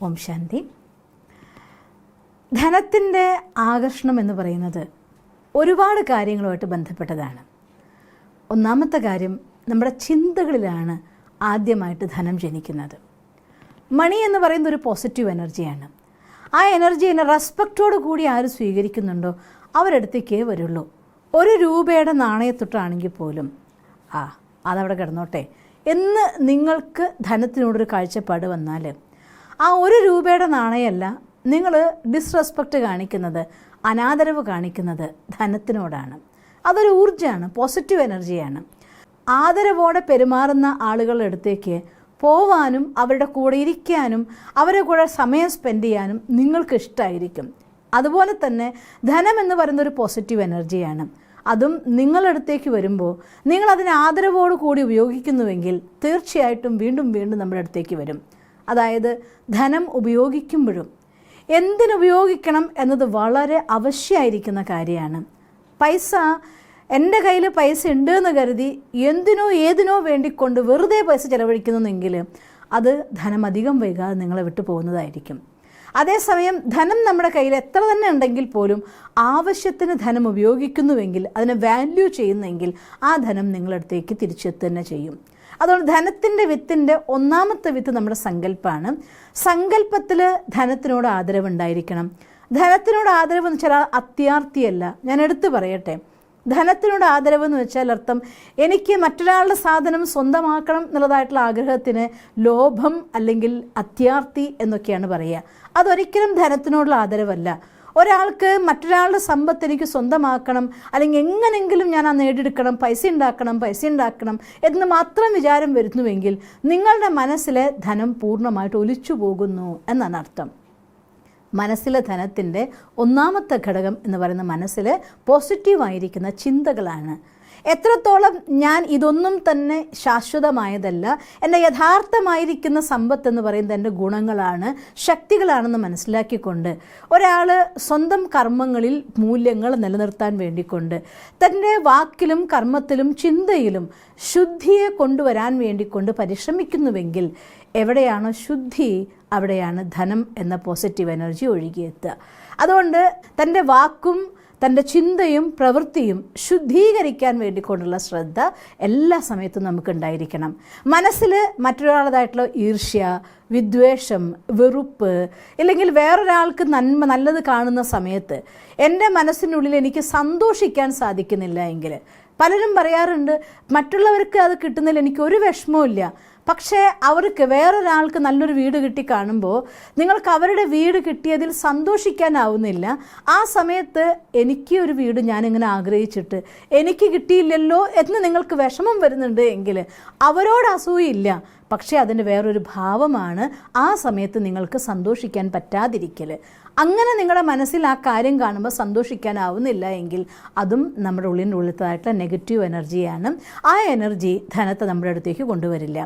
ഓം ശാന്തി. ധനത്തിൻ്റെ ആകർഷണം എന്ന് പറയുന്നത് ഒരുപാട് കാര്യങ്ങളുമായിട്ട് ബന്ധപ്പെട്ടതാണ്. ഒന്നാമത്തെ കാര്യം, നമ്മുടെ ചിന്തകളിലാണ് ആദ്യമായിട്ട് ധനം ജനിക്കുന്നത്. മണി എന്ന് പറയുന്ന ഒരു പോസിറ്റീവ് എനർജിയാണ്. ആ എനർജീനെ റെസ്പെക്റ്റോട് കൂടി ആര് സ്വീകരിക്കുന്നുണ്ടോ അവരടുത്തേക്കേ വരുള്ളൂ. 1 രൂപയുടെ നാണയത്തൊട്ടാണെങ്കിൽ പോലും അതവിടെ കിടന്നോട്ടെ എന്ന് നിങ്ങൾക്ക് ധനത്തിനോടൊരു കാഴ്ചപ്പാട് വന്നാൽ ആ 1 രൂപയുടെ നാണയമല്ല നിങ്ങൾ ഡിസ്റെസ്പെക്റ്റ് കാണിക്കുന്നത്, അനാദരവ് കാണിക്കുന്നത് ധനത്തിനോടാണ്. അതൊരു ഊർജ്ജമാണ്, പോസിറ്റീവ് എനർജിയാണ്. ആദരവോടെ പെരുമാറുന്ന ആളുകളുടെ അടുത്തേക്ക് പോവാനും അവരുടെ കൂടെ ഇരിക്കാനും അവരുടെ കൂടെ സമയം സ്പെൻഡ് ചെയ്യാനും നിങ്ങൾക്ക് ഇഷ്ടമായിരിക്കും. അതുപോലെ തന്നെ ധനം എന്ന് പറയുന്ന ഒരു പോസിറ്റീവ് എനർജിയാണ്. അതും നിങ്ങളടുത്തേക്ക് വരുമ്പോൾ നിങ്ങളതിനെ ആദരവോടു കൂടി ഉപയോഗിക്കുന്നുവെങ്കിൽ തീർച്ചയായിട്ടും വീണ്ടും വീണ്ടും നമ്മുടെ അടുത്തേക്ക് വരും. അതായത് ധനം ഉപയോഗിക്കുമ്പോഴും എന്തിനുപയോഗിക്കണം എന്നത് വളരെ ആവശ്യമായിരിക്കുന്ന കാര്യമാണ്. പൈസ, എൻ്റെ കയ്യിൽ പൈസ ഉണ്ട് എന്ന് കരുതി എന്തിനോ ഏതിനോ വേണ്ടിക്കൊണ്ട് വെറുതെ പൈസ ചിലവഴിക്കുന്നെങ്കിൽ അത് ധനം അധികം വൈകാതെ നിങ്ങളെ വിട്ടു പോകുന്നതായിരിക്കും. അതേസമയം ധനം നമ്മുടെ കയ്യിൽ എത്ര തന്നെ ഉണ്ടെങ്കിൽ പോലും ആവശ്യത്തിന് ധനം ഉപയോഗിക്കുന്നുവെങ്കിൽ, അതിനെ വാല്യൂ ചെയ്യുന്നെങ്കിൽ ആ ധനം നിങ്ങളടുത്തേക്ക് തിരിച്ചെത്തുക തന്നെ ചെയ്യും. അതുകൊണ്ട് ധനത്തിൻ്റെ വിത്തിൻ്റെ ഒന്നാമത്തെ വിത്ത് നമ്മുടെ സങ്കല്പമാണ്. സങ്കല്പത്തിൽ ധനത്തിനോട് ആദരവുണ്ടായിരിക്കണം. ധനത്തിനോട് ആദരവ് എന്ന് വെച്ചാൽ അത്യാർത്തിയല്ല. ഞാൻ എടുത്തു പറയട്ടെ, ധനത്തിനോട് ആദരവ് എന്ന് വെച്ചാൽ അർത്ഥം എനിക്ക് മറ്റൊരാളുടെ സാധനം സ്വന്തമാക്കണം എന്നുള്ളതായിട്ടുള്ള ആഗ്രഹത്തിന് ലോഭം അല്ലെങ്കിൽ അത്യാർത്തി എന്നൊക്കെയാണ് പറയുക. അതൊരിക്കലും ധനത്തിനോടുള്ള ആദരവല്ല. ഒരാൾക്ക് മറ്റൊരാളുടെ സമ്പത്ത് എനിക്ക് സ്വന്തമാക്കണം, അല്ലെങ്കിൽ എങ്ങനെങ്കിലും ഞാൻ ആ നേടിയെടുക്കണം, പൈസ ഉണ്ടാക്കണം എന്ന് മാത്രം വിചാരം വരുന്നുവെങ്കിൽ നിങ്ങളുടെ മനസ്സിലെ ധനം പൂർണ്ണമായിട്ട് ഒലിച്ചു പോകുന്നു എന്നാണ് അർത്ഥം. മനസ്സിലെ ധനത്തിൻ്റെ ഒന്നാമത്തെ ഘടകം എന്ന് പറയുന്ന മനസ്സിൽ പോസിറ്റീവായിരിക്കുന്ന ചിന്തകളാണ്. എത്രത്തോളം ഞാൻ ഇതൊന്നും തന്നെ ശാശ്വതമായതല്ല, എൻ്റെ യഥാർത്ഥമായിരിക്കുന്ന സമ്പത്ത് എന്ന് പറയുന്നത് എൻ്റെ ഗുണങ്ങളാണ്, ശക്തികളാണെന്ന് മനസ്സിലാക്കിക്കൊണ്ട് ഒരാൾ സ്വന്തം കർമ്മങ്ങളിൽ മൂല്യങ്ങൾ നിലനിർത്താൻ വേണ്ടിക്കൊണ്ട് തൻ്റെ വാക്കിലും കർമ്മത്തിലും ചിന്തയിലും ശുദ്ധിയെ കൊണ്ടുവരാൻ വേണ്ടിക്കൊണ്ട് പരിശ്രമിക്കുന്നുവെങ്കിൽ എവിടെയാണോ ശുദ്ധി അവിടെയാണ് ധനം എന്ന പോസിറ്റീവ് എനർജി ഒഴുകിയെത്തുക. അതുകൊണ്ട് തൻ്റെ വാക്കും തൻ്റെ ചിന്തയും പ്രവൃത്തിയും ശുദ്ധീകരിക്കാൻ വേണ്ടിക്കൊണ്ടുള്ള ശ്രദ്ധ എല്ലാ സമയത്തും നമുക്കുണ്ടായിരിക്കണം. മനസ്സിൽ മറ്റൊരാളതായിട്ടുള്ള ഈർഷ്യ, വിദ്വേഷം, വെറുപ്പ്, ഇല്ലെങ്കിൽ വേറൊരാൾക്ക് നല്ലത് കാണുന്ന സമയത്ത് എൻ്റെ മനസ്സിനുള്ളിൽ എനിക്ക് സന്തോഷിക്കാൻ സാധിക്കുന്നില്ല എങ്കിൽ, പലരും പറയാറുണ്ട് മറ്റുള്ളവർക്ക് അത് കിട്ടുന്നതിൽ എനിക്കൊരു വിഷമവുമില്ല, പക്ഷേ അവർക്ക് വേറൊരാൾക്ക് നല്ലൊരു വീട് കിട്ടി കാണുമ്പോൾ നിങ്ങൾക്ക് അവരുടെ വീട് കിട്ടിയതിൽ സന്തോഷിക്കാനാവുന്നില്ല. ആ സമയത്ത് എനിക്ക് ഒരു വീട് ഞാനിങ്ങനെ ആഗ്രഹിച്ചിട്ട് എനിക്ക് കിട്ടിയില്ലല്ലോ എന്ന് നിങ്ങൾക്ക് വിഷമം വരുന്നുണ്ട് എങ്കിൽ അവരോട് അസൂയില്ല, പക്ഷേ അതിൻ്റെ വേറൊരു ഭാവമാണ് ആ സമയത്ത് നിങ്ങൾക്ക് സന്തോഷിക്കാൻ പറ്റാതിരിക്കൽ. അങ്ങനെ നിങ്ങളുടെ മനസ്സിൽ ആ കാര്യം കാണുമ്പോൾ സന്തോഷിക്കാനാവുന്നില്ല എങ്കിൽ അതും നമ്മുടെ ഉള്ളിലുള്ളതായിട്ടുള്ള നെഗറ്റീവ് എനർജിയാണ്. ആ എനർജി ധനത്തെ നമ്മുടെ അടുത്തേക്ക് കൊണ്ടുവരില്ല.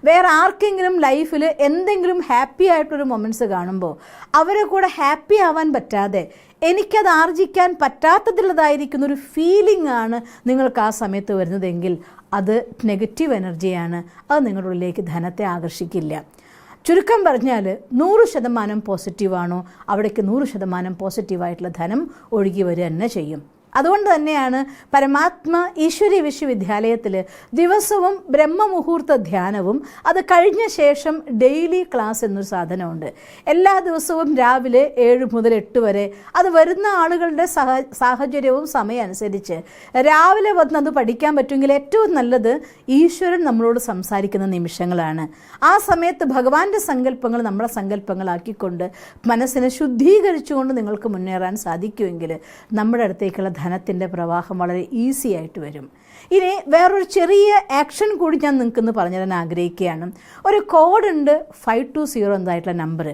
വേറെ ആർക്കെങ്കിലും ലൈഫിൽ എന്തെങ്കിലും ഹാപ്പി ആയിട്ടൊരു മൊമെൻറ്റ്സ് കാണുമ്പോൾ അവരെ കൂടെ ഹാപ്പി ആവാൻ പറ്റാതെ എനിക്കത് ആർജിക്കാൻ പറ്റാത്തതുള്ളതായിരിക്കുന്ന ഒരു ഫീലിംഗ് ആണ് നിങ്ങൾക്ക് ആ സമയത്ത് വരുന്നതെങ്കിൽ അത് നെഗറ്റീവ് എനർജിയാണ്. അത് നിങ്ങളുടെ ഉള്ളിലേക്ക് ധനത്തെ ആകർഷിക്കില്ല. ചുരുക്കം പറഞ്ഞാൽ 100% പോസിറ്റീവാണോ അവിടേക്ക് 100% പോസിറ്റീവായിട്ടുള്ള ധനം ഒഴുകി വരിക തന്നെ ചെയ്യും. അതുകൊണ്ട് തന്നെയാണ് പരമാത്മ ഈശ്വരി വിശ്വവിദ്യാലയത്തിൽ ദിവസവും ബ്രഹ്മമുഹൂർത്ത ധ്യാനവും അത് കഴിഞ്ഞ ശേഷം ഡെയിലി ക്ലാസ് എന്നൊരു സാധനമുണ്ട്. എല്ലാ ദിവസവും രാവിലെ 7 മുതൽ 8 വരെ അത് വരുന്ന ആളുകളുടെ സാഹചര്യവും സമയം അനുസരിച്ച് രാവിലെ വന്ന് അത് പഠിക്കാൻ പറ്റുമെങ്കിൽ ഏറ്റവും നല്ലത് ഈശ്വരൻ നമ്മളോട് സംസാരിക്കുന്ന നിമിഷങ്ങളാണ്. ആ സമയത്ത് ഭഗവാന്റെ സങ്കല്പങ്ങൾ നമ്മുടെ സങ്കല്പങ്ങളാക്കിക്കൊണ്ട് മനസ്സിനെ ശുദ്ധീകരിച്ചുകൊണ്ട് നിങ്ങൾക്ക് മുന്നേറാൻ സാധിക്കുമെങ്കിൽ നമ്മുടെ അടുത്തേക്കുള്ള ധനത്തിൻ്റെ പ്രവാഹം വളരെ ഈസി ആയിട്ട് വരും. ഇനി വേറൊരു ചെറിയ ആക്ഷൻ കൂടി ഞാൻ നിങ്ങൾക്കിന്ന് പറഞ്ഞു തരാൻ ആഗ്രഹിക്കുകയാണ്. ഒരു കോഡുണ്ട് 520 എന്തായിട്ടുള്ള നമ്പർ,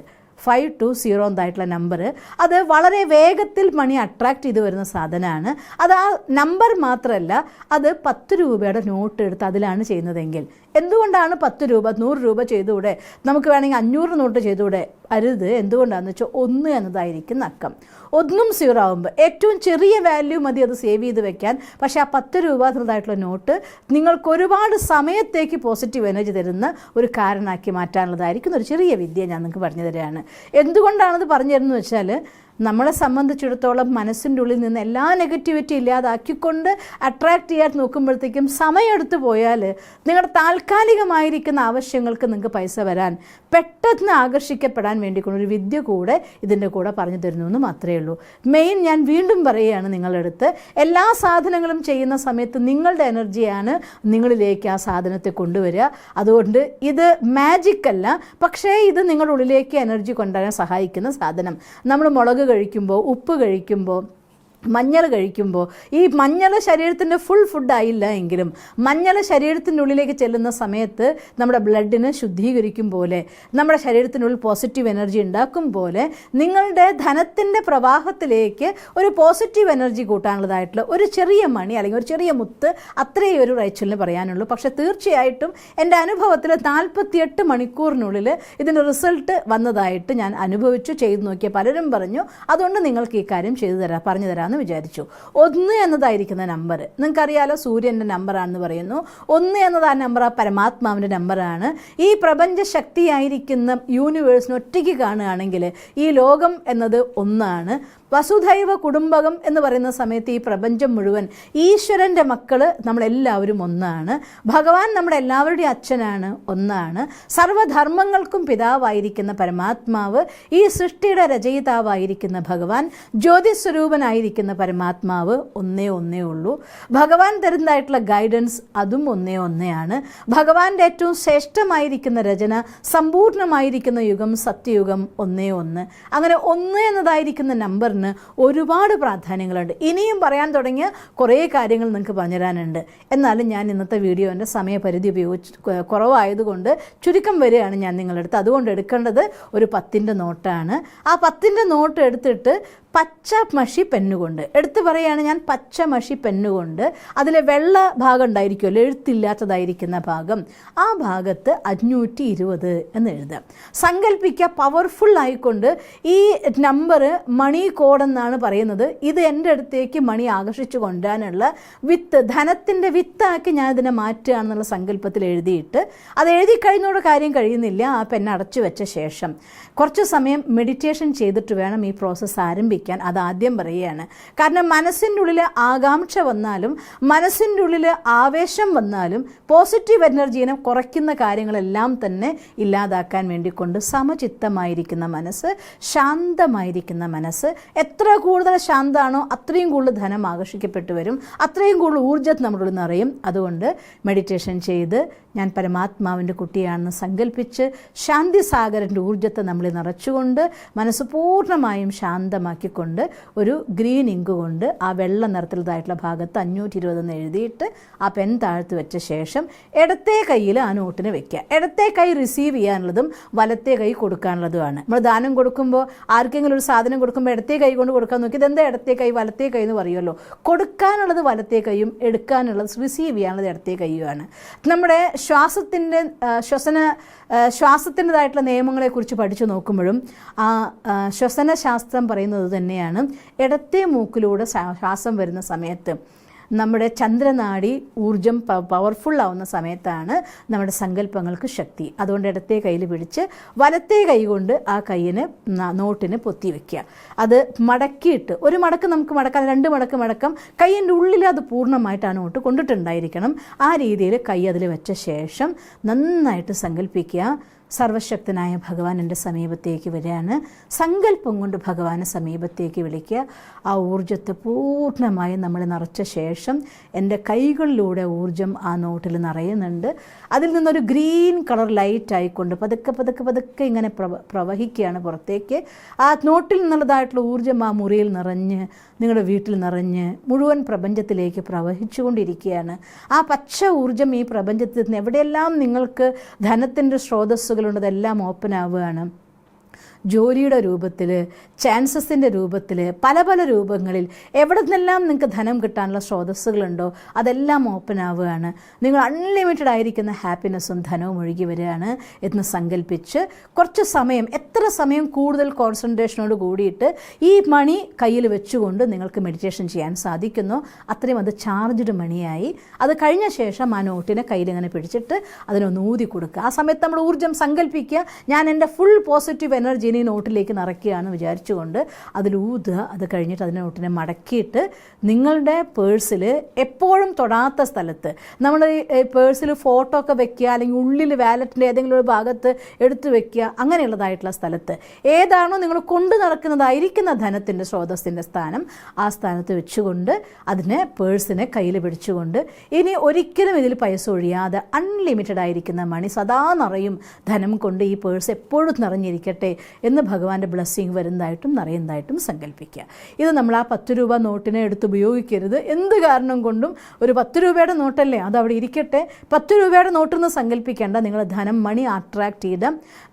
520 എന്തായിട്ടുള്ള നമ്പർ. അത് വളരെ വേഗത്തിൽ മണി അട്രാക്റ്റ് ചെയ്ത് വരുന്ന സാധനമാണ്. അത് ആ നമ്പർ മാത്രമല്ല, അത് 10 രൂപയുടെ നോട്ട് എടുത്ത് അതിലാണ് ചെയ്യുന്നതെങ്കിൽ എന്തുകൊണ്ടാണ് 10 രൂപ 100 രൂപ ചെയ്തുകൂടെ, നമുക്ക് വേണമെങ്കിൽ 500 നോട്ട് ചെയ്തുകൂടെ? അരുത്. എന്തുകൊണ്ടാണെന്ന് വെച്ചാൽ 1 എന്നതായിരിക്കും അക്കം. 1ഉം 0 ആകുമ്പോൾ ഏറ്റവും ചെറിയ വാല്യൂ മതി അത് സേവ് ചെയ്ത് വെക്കാൻ. പക്ഷേ ആ 10 രൂപ എന്നതായിട്ടുള്ള നോട്ട് നിങ്ങൾക്ക് ഒരുപാട് സമയത്തേക്ക് പോസിറ്റീവ് എനർജി തരുന്ന ഒരു കാരണമാക്കി മാറ്റാനുള്ളതായിരിക്കും ഒരു ചെറിയ വിദ്യ ഞാൻ നിങ്ങൾക്ക് പറഞ്ഞു തരികയാണ്. എന്തുകൊണ്ടാണത് പറഞ്ഞു തരുന്നത് വെച്ചാൽ, നമ്മളെ സംബന്ധിച്ചിടത്തോളം മനസ്സിൻ്റെ ഉള്ളിൽ നിന്ന് എല്ലാ നെഗറ്റിവിറ്റി ഇല്ലാതാക്കിക്കൊണ്ട് അട്രാക്റ്റ് ചെയ്യാൻ നോക്കുമ്പോഴത്തേക്കും സമയമെടുത്ത് പോയാൽ നിങ്ങളുടെ താൽക്കാലികമായിരിക്കുന്ന ആവശ്യങ്ങൾക്ക് നിങ്ങൾക്ക് പൈസ വരാൻ, പെട്ടെന്ന് ആകർഷിക്കപ്പെടാൻ വേണ്ടിക്കൊണ്ടൊരു വിദ്യ കൂടെ ഇതിൻ്റെ കൂടെ പറഞ്ഞു തരുന്നു എന്ന് മാത്രമേ ഉള്ളൂ. മെയിൻ ഞാൻ വീണ്ടും പറയുകയാണ് നിങ്ങളുടെ അടുത്ത്, എല്ലാ സാധനങ്ങളും ചെയ്യുന്ന സമയത്ത് നിങ്ങളുടെ എനർജിയാണ് നിങ്ങളിലേക്ക് ആ സാധനത്തെ കൊണ്ടുവരിക. അതുകൊണ്ട് ഇത് മാജിക് അല്ല, പക്ഷേ ഇത് നിങ്ങളുടെ ഉള്ളിലേക്ക് എനർജി കൊണ്ടുവരാൻ സഹായിക്കുന്ന സാധനം. നമ്മൾ മുളക് കഴിക്കുമ്പോൾ, ഉപ്പ് കഴിക്കുമ്പോൾ, മഞ്ഞൾ കഴിക്കുമ്പോൾ, ഈ മഞ്ഞൾ ശരീരത്തിൻ്റെ ഫുൾ ഫുഡായില്ല എങ്കിലും മഞ്ഞൾ ശരീരത്തിൻ്റെ ഉള്ളിലേക്ക് ചെല്ലുന്ന സമയത്ത് നമ്മുടെ ബ്ലഡിനെ ശുദ്ധീകരിക്കും പോലെ, നമ്മുടെ ശരീരത്തിനുള്ളിൽ പോസിറ്റീവ് എനർജി ഉണ്ടാക്കും പോലെ, നിങ്ങളുടെ ധനത്തിൻ്റെ പ്രവാഹത്തിലേക്ക് ഒരു പോസിറ്റീവ് എനർജി കൂട്ടാനുള്ളതായിട്ടുള്ള ഒരു ചെറിയ മണി അല്ലെങ്കിൽ ഒരു ചെറിയ മുത്ത്, അത്രയും ഒരു റൈച്ചലിന് പറയാനുള്ളൂ. പക്ഷേ തീർച്ചയായിട്ടും എൻ്റെ അനുഭവത്തിൽ 48 മണിക്കൂറിനുള്ളിൽ ഇതിൻ്റെ റിസൾട്ട് വന്നതായിട്ട് ഞാൻ അനുഭവിച്ചു. ചെയ്തു നോക്കിയ പലരും പറഞ്ഞു. അതുകൊണ്ട് നിങ്ങൾക്ക് ഈ കാര്യം പറഞ്ഞു തരാമെന്ന് വിചാരിച്ചു. 1 എന്നതായിരിക്കുന്ന നമ്പർ നിങ്ങൾക്കറിയാലോ, സൂര്യൻ്റെ നമ്പറാണെന്ന് പറയുന്നു. 1 എന്നത് ആ നമ്പർ ആ പരമാത്മാവിൻ്റെ നമ്പറാണ്. ഈ പ്രപഞ്ച ശക്തിയായിരിക്കുന്ന യൂണിവേഴ്സിന് ഒറ്റയ്ക്ക് കാണുകയാണെങ്കിൽ ഈ ലോകം എന്നത് ഒന്നാണ്. വസുധൈവ കുടുംബകം എന്ന് പറയുന്ന സമയത്ത് ഈ പ്രപഞ്ചം മുഴുവൻ ഈശ്വരൻ്റെ മക്കൾ നമ്മളെല്ലാവരും ഒന്നാണ്. ഭഗവാൻ നമ്മുടെ എല്ലാവരുടെയും അച്ഛനാണ്, ഒന്നാണ്. സർവ്വധർമ്മങ്ങൾക്കും പിതാവായിരിക്കുന്ന പരമാത്മാവ്, ഈ സൃഷ്ടിയുടെ രചയിതാവായിരിക്കുന്ന ഭഗവാൻ, ജ്യോതിസ്വരൂപനായിരിക്കുന്ന പരമാത്മാവ് ഒന്നേ ഉള്ളൂ. ഭഗവാൻ തരുന്നതായിട്ടുള്ള ഗൈഡൻസ് അതും ഒന്നേ. ഭഗവാന്റെ ഏറ്റവും ശ്രേഷ്ഠമായിരിക്കുന്ന രചന, സമ്പൂർണ്ണമായിരിക്കുന്ന യുഗം, സത്യയുഗം ഒന്നേ. അങ്ങനെ 1 എന്നതായിരിക്കുന്ന നമ്പർ ഒരുപാട് പ്രാധാന്യങ്ങളുണ്ട്. ഇനിയും പറയാൻ തുടങ്ങിയ കുറേ കാര്യങ്ങൾ നിങ്ങൾക്ക് പറഞ്ഞുതരാനുണ്ട്. എന്നാലും ഞാൻ ഇന്നത്തെ വീഡിയോൻ്റെ സമയപരിധി കുറവായതുകൊണ്ട് ചുരുക്കം വരെയാണ് ഞാൻ നിങ്ങളുടെ അടുത്ത്. അതുകൊണ്ട് എടുക്കേണ്ടത് ഒരു 10ൻ്റെ നോട്ടാണ്. ആ 10ൻ്റെ നോട്ട് എടുത്തിട്ട് പച്ച മഷി പെന്നുകൊണ്ട് എടുത്ത് പറയുകയാണ് ഞാൻ. പച്ച മഷി പെന്നുകൊണ്ട് അതിലെ വെള്ള ഭാഗം ഉണ്ടായിരിക്കുമല്ലോ, എഴുത്തില്ലാത്തതായിരിക്കുന്ന ഭാഗം, ആ ഭാഗത്ത് 520 എന്ന് എഴുതാം. സങ്കല്പിക്കുക, പവർഫുൾ ആയിക്കൊണ്ട് ഈ നമ്പർ മണി കോഡെന്നാണ് പറയുന്നത്. ഇത് എൻ്റെ അടുത്തേക്ക് മണി ആകർഷിച്ചു കൊണ്ടുവരാനുള്ള വിത്ത്, ധനത്തിൻ്റെ വിത്താക്കി ഞാൻ ഇതിനെ മാറ്റുകയാണെന്നുള്ള സങ്കല്പത്തിൽ എഴുതിയിട്ട്, അത് എഴുതി കഴിഞ്ഞോട് കാര്യം കഴിയുന്നില്ല. ആ പെൻ അടച്ചു വെച്ച ശേഷം കുറച്ച് സമയം മെഡിറ്റേഷൻ ചെയ്തിട്ട് വേണം ഈ പ്രോസസ്സ് ആരംഭിക്കാൻ. അതാദ്യം പറയുകയാണ്. കാരണം മനസ്സിൻ്റെ ഉള്ളിൽ ആകാംക്ഷ വന്നാലും, മനസ്സിൻ്റെ ഉള്ളിൽ ആവേശം വന്നാലും, പോസിറ്റീവ് എനർജീനെ കുറയ്ക്കുന്ന കാര്യങ്ങളെല്ലാം തന്നെ ഇല്ലാതാക്കാൻ വേണ്ടിക്കൊണ്ട് സമചിത്തമായിരിക്കുന്ന മനസ്സ്, ശാന്തമായിരിക്കുന്ന മനസ്സ്, എത്ര കൂടുതൽ ശാന്തമാണോ അത്രയും കൂടുതൽ ധനം ആകർഷിക്കപ്പെട്ടു വരും, അത്രയും കൂടുതൽ ഊർജ്ജം നമ്മുടെ ഉള്ളിൽ നിറയും. അതുകൊണ്ട് മെഡിറ്റേഷൻ ചെയ്ത് ഞാൻ പരമാത്മാവിൻ്റെ കുട്ടിയാണെന്ന് സങ്കല്പിച്ച് ശാന്തി സാഗരൻ്റെ ഊർജ്ജത്തെ നമ്മളിൽ നിറച്ചുകൊണ്ട് മനസ്സ് പൂർണ്ണമായും ശാന്തമാക്കിക്കൊണ്ട് ഒരു ഗ്രീൻ ഇങ്ക് കൊണ്ട് ആ വെള്ള നിറത്തിലുള്ളതായിട്ടുള്ള ഭാഗത്ത് 520 എന്ന് എഴുതിയിട്ട് ആ പെൻ താഴ്ത്ത് വെച്ച ശേഷം ഇടത്തെ കയ്യിൽ ആ നോട്ടിന് വെക്കുക. ഇടത്തെ കൈ റിസീവ് ചെയ്യാനുള്ളതും വലത്തെ കൈ കൊടുക്കാനുള്ളതുമാണ്. നമ്മൾ ദാനം കൊടുക്കുമ്പോൾ, ആർക്കെങ്കിലും ഒരു സാധനം കൊടുക്കുമ്പോൾ ഇടത്തെ കൈ കൊണ്ട് കൊടുക്കാൻ നോക്കി, ഇതെന്താ ഇടത്തെ കൈ വലത്തെ കൈ എന്ന് പറയുമല്ലോ. കൊടുക്കാനുള്ളത് വലത്തെ കൈയും എടുക്കാനുള്ളത്, റിസീവ് ചെയ്യാനുള്ളത് ഇടത്തെ കൈയുമാണ്. നമ്മുടെ ശ്വാസത്തിൻ്റെതായിട്ടുള്ള നിയമങ്ങളെക്കുറിച്ച് പഠിച്ചു നോക്കുമ്പോഴും ആ ശ്വസന ശാസ്ത്രം പറയുന്നത് തന്നെയാണ്, ഇടത്തെ മൂക്കിലൂടെ ശ്വാസം വരുന്ന സമയത്ത് നമ്മുടെ ചന്ദ്രനാഡി ഊർജം പവർഫുൾ ആവുന്ന സമയത്താണ് നമ്മുടെ സങ്കല്പങ്ങൾക്ക് ശക്തി. അതുകൊണ്ട് ഇടത്തെ കയ്യിൽ പിടിച്ച് വലത്തെ കൈ കൊണ്ട് ആ കയ്യിന് നോട്ടിന് പൊത്തി വയ്ക്കുക. അത് മടക്കിയിട്ട്, ഒരു മടക്ക് നമുക്ക് മടക്കാം, 2 മടക്ക് മടക്കാം, കയ്യിൻ്റെ ഉള്ളിൽ അത് പൂർണ്ണമായിട്ട് ആ നോട്ട് കൊണ്ടിട്ടുണ്ടായിരിക്കണം. ആ രീതിയിൽ കൈ അതിൽ വെച്ച ശേഷം നന്നായിട്ട് സങ്കല്പിക്കുക, സർവശക്തനായ ഭഗവാൻ എൻ്റെ സമീപത്തേക്ക് വരികയാണ്. സങ്കല്പം കൊണ്ട് ഭഗവാനെ സമീപത്തേക്ക് വിളിക്കുക. ആ ഊർജ്ജത്തെ പൂർണ്ണമായും നമ്മൾ നിറച്ച ശേഷം എൻ്റെ കൈകളിലൂടെ ഊർജ്ജം ആ നോട്ടിൽ നിറയുന്നുണ്ട്. അതിൽ നിന്നൊരു ഗ്രീൻ കളർ ലൈറ്റ് ആയിക്കൊണ്ട് പതുക്കെ പതുക്കെ പതുക്കെ ഇങ്ങനെ പ്രവഹിക്കുകയാണ് പുറത്തേക്ക്. ആ നോട്ടിൽ നിന്നുള്ളതായിട്ടുള്ള ഊർജ്ജം ആ മുറിയിൽ നിറഞ്ഞ്, നിങ്ങളുടെ വീട്ടിൽ നിറഞ്ഞ് മുഴുവൻ പ്രപഞ്ചത്തിലേക്ക് പ്രവഹിച്ചുകൊണ്ടിരിക്കുകയാണ്. ആ പച്ച ഊർജ്ജം ഈ പ്രപഞ്ചത്തിൽ നിന്ന് എവിടെയെല്ലാം നിങ്ങൾക്ക് ധനത്തിൻ്റെ സ്രോതസ്സുകളുണ്ട് അതെല്ലാം ഓപ്പൺ ആവുകയാണ്. ജോലിയുടെ രൂപത്തിൽ, ചാൻസസിൻ്റെ രൂപത്തിൽ, പല പല രൂപങ്ങളിൽ എവിടെ നിന്നെല്ലാം നിങ്ങൾക്ക് ധനം കിട്ടാനുള്ള സ്രോതസ്സുകളുണ്ടോ അതെല്ലാം ഓപ്പൺ ആവുകയാണ്. നിങ്ങൾ അൺലിമിറ്റഡ് ആയിരിക്കുന്ന ഹാപ്പിനെസ്സും ധനവും ഒഴുകി വരികയാണ് എന്ന് സങ്കല്പിച്ച് കുറച്ച് സമയം, എത്ര സമയം കൂടുതൽ കോൺസെൻട്രേഷനോട് കൂടിയിട്ട് ഈ മണി കയ്യിൽ വെച്ചുകൊണ്ട് നിങ്ങൾക്ക് മെഡിറ്റേഷൻ ചെയ്യാൻ സാധിക്കുന്നു, അത്രയും അത് ചാർജ്ഡ് മണിയായി. അത് കഴിഞ്ഞ ശേഷം ആ നോട്ടിനെ കയ്യിലിങ്ങനെ പിടിച്ചിട്ട് അതിനൊന്ന് ഊതി കൊടുക്കുക. ആ സമയത്ത് നമ്മൾ ഊർജ്ജം സങ്കല്പിക്കുക, ഞാൻ എൻ്റെ ഫുൾ പോസിറ്റീവ് എനർജി ഈ നോട്ടിലേക്ക് നിറയ്ക്കുകയാണ് വിചാരിച്ചുകൊണ്ട് അതിലൂതുക. അത് കഴിഞ്ഞിട്ട് അതിനെ നോട്ടിനെ മടക്കിയിട്ട് നിങ്ങളുടെ പേഴ്സിൽ എപ്പോഴും തൊടാത്ത സ്ഥലത്ത്, നമ്മൾ ഈ പേഴ്സിൽ ഫോട്ടോ ഒക്കെ വെക്കുക, അല്ലെങ്കിൽ ഉള്ളിൽ വാലറ്റിൻ്റെ ഏതെങ്കിലും ഒരു ഭാഗത്ത് എടുത്തു വെക്കുക, അങ്ങനെയുള്ളതായിട്ടുള്ള സ്ഥലത്ത് ഏതാണോ നിങ്ങൾ കൊണ്ടു നടക്കുന്നതായിരിക്കുന്ന ധനത്തിൻ്റെ സ്രോതസ്സിൻ്റെ സ്ഥാനം, ആ സ്ഥാനത്ത് വെച്ചുകൊണ്ട് അതിനെ പേഴ്സിനെ കയ്യിൽ പിടിച്ചുകൊണ്ട് ഇനി ഒരിക്കലും ഇതിൽ പൈസ ഒഴിയാതെ അൺലിമിറ്റഡ് ആയിരിക്കുന്ന മണി സദാ നിറയും ധനം കൊണ്ട് ഈ പേഴ്സ് എപ്പോഴും നിറഞ്ഞിരിക്കട്ടെ എന്ന് ഭഗവാന്റെ ബ്ലെസ്സിങ് വരുന്നതായിട്ടും നിറയുന്നതായിട്ടും സങ്കല്പിക്കുക. ഇത് നമ്മൾ ആ 10 രൂപ നോട്ടിനെ എടുത്ത് ഉപയോഗിക്കരുത്. എന്ത് കാരണം കൊണ്ടും ഒരു 10 രൂപയുടെ നോട്ടല്ലേ, അതവിടെ ഇരിക്കട്ടെ. 10 രൂപയുടെ നോട്ടെന്ന് സങ്കല്പിക്കേണ്ട, നിങ്ങൾ ധനം മണി അട്രാക്ട് ചെയ്ത,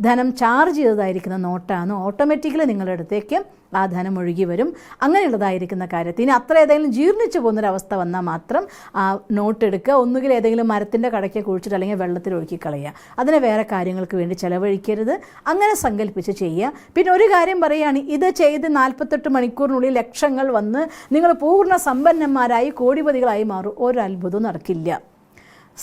ധനം ചാർജ് ചെയ്തതായിരിക്കുന്ന നോട്ടാണ്. ഓട്ടോമാറ്റിക്കലി നിങ്ങളുടെ അടുത്തേക്ക് ആ ധനം ഒഴുകി വരും. അങ്ങനെയുള്ളതായിരിക്കുന്ന കാര്യത്തിൽ ഇനി അത്ര ഏതെങ്കിലും ജീർണിച്ച് പോകുന്നൊരവസ്ഥ വന്നാൽ മാത്രം ആ നോട്ട് എടുക്കുക, ഒന്നുകിൽ ഏതെങ്കിലും മരത്തിൻ്റെ കടയ്ക്ക് കുഴിച്ചിട്ട് അല്ലെങ്കിൽ വെള്ളത്തിൽ ഒഴുക്കി കളയുക. അതിനെ വേറെ കാര്യങ്ങൾക്ക് വേണ്ടി ചിലവഴിക്കരുത്. അങ്ങനെ സങ്കല്പിച്ച് ചെയ്യുക. പിന്നെ ഒരു കാര്യം പറയുകയാണ്, ഇത് ചെയ്ത് 48 മണിക്കൂറിനുള്ളിൽ ലക്ഷങ്ങൾ വന്ന് നിങ്ങൾ പൂർണ്ണ സമ്പന്നന്മാരായി കോടിപതികളായി മാറും. ഒരത്ഭുതവും നടക്കില്ല.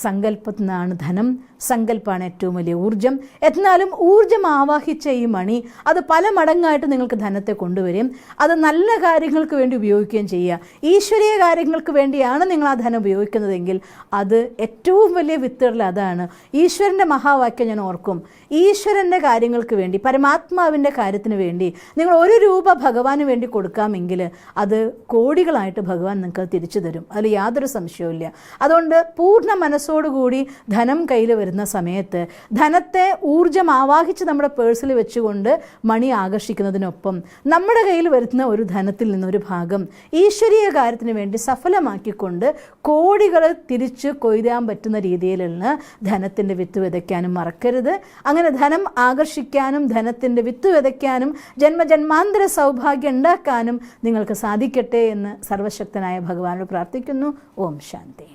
സങ്കല്പത്തിൽ നിന്നാണ് ധനം, സങ്കല്പമാണ് ഏറ്റവും വലിയ ഊർജ്ജം. എന്നാലും ഊർജ്ജം ആവാഹിച്ച ഈ മണി അത് പല മടങ്ങായിട്ട് നിങ്ങൾക്ക് ധനത്തെ കൊണ്ടുവരും. അത് നല്ല കാര്യങ്ങൾക്ക് വേണ്ടി ഉപയോഗിക്കുകയും ചെയ്യുക. ഈശ്വരീയ കാര്യങ്ങൾക്ക് വേണ്ടിയാണ് നിങ്ങൾ ആ ധനം ഉപയോഗിക്കുന്നതെങ്കിൽ അത് ഏറ്റവും വലിയ വിത്തുകളിൽ അതാണ്. ഈശ്വരൻ്റെ മഹാവാക്യം ഞാൻ ഓർക്കും, ഈശ്വരൻ്റെ കാര്യങ്ങൾക്ക് വേണ്ടി, പരമാത്മാവിൻ്റെ കാര്യത്തിന് വേണ്ടി നിങ്ങൾ 1 രൂപ ഭഗവാന് വേണ്ടി കൊടുക്കാമെങ്കിൽ അത് കോടികളായിട്ട് ഭഗവാൻ നിങ്ങൾക്ക് തിരിച്ചു തരും. അതിൽ യാതൊരു സംശയവുമില്ല. അതുകൊണ്ട് പൂർണ്ണ മനസ്സോടുകൂടി ധനം കയ്യിൽ വരുന്ന സമയത്ത് ധനത്തെ ഊർജ്ജം ആവാഹിച്ച് നമ്മുടെ പേഴ്സിൽ വെച്ചുകൊണ്ട് മണി ആകർഷിക്കുന്നതിനൊപ്പം നമ്മുടെ കയ്യിൽ വരുന്ന ഒരു ധനത്തിൽ നിന്നൊരു ഭാഗം ഈശ്വരീയ കാര്യത്തിന് വേണ്ടി സഫലമാക്കിക്കൊണ്ട് കോടികൾ തിരിച്ച് കൊയ്യാൻ പറ്റുന്ന രീതിയിലുള്ള ധനത്തിൻ്റെ വിത്ത് വിതയ്ക്കാനും മറക്കരുത്. അങ്ങനെ ധനം ആകർഷിക്കാനും ധനത്തിൻ്റെ വിത്ത് വിതയ്ക്കാനും ജന്മജന്മാന്തര സൗഭാഗ്യം ഉണ്ടാക്കാനും നിങ്ങൾക്ക് സാധിക്കട്ടെ എന്ന് സർവശക്തനായ ഭഗവാനോട് പ്രാർത്ഥിക്കുന്നു. ഓം ശാന്തി.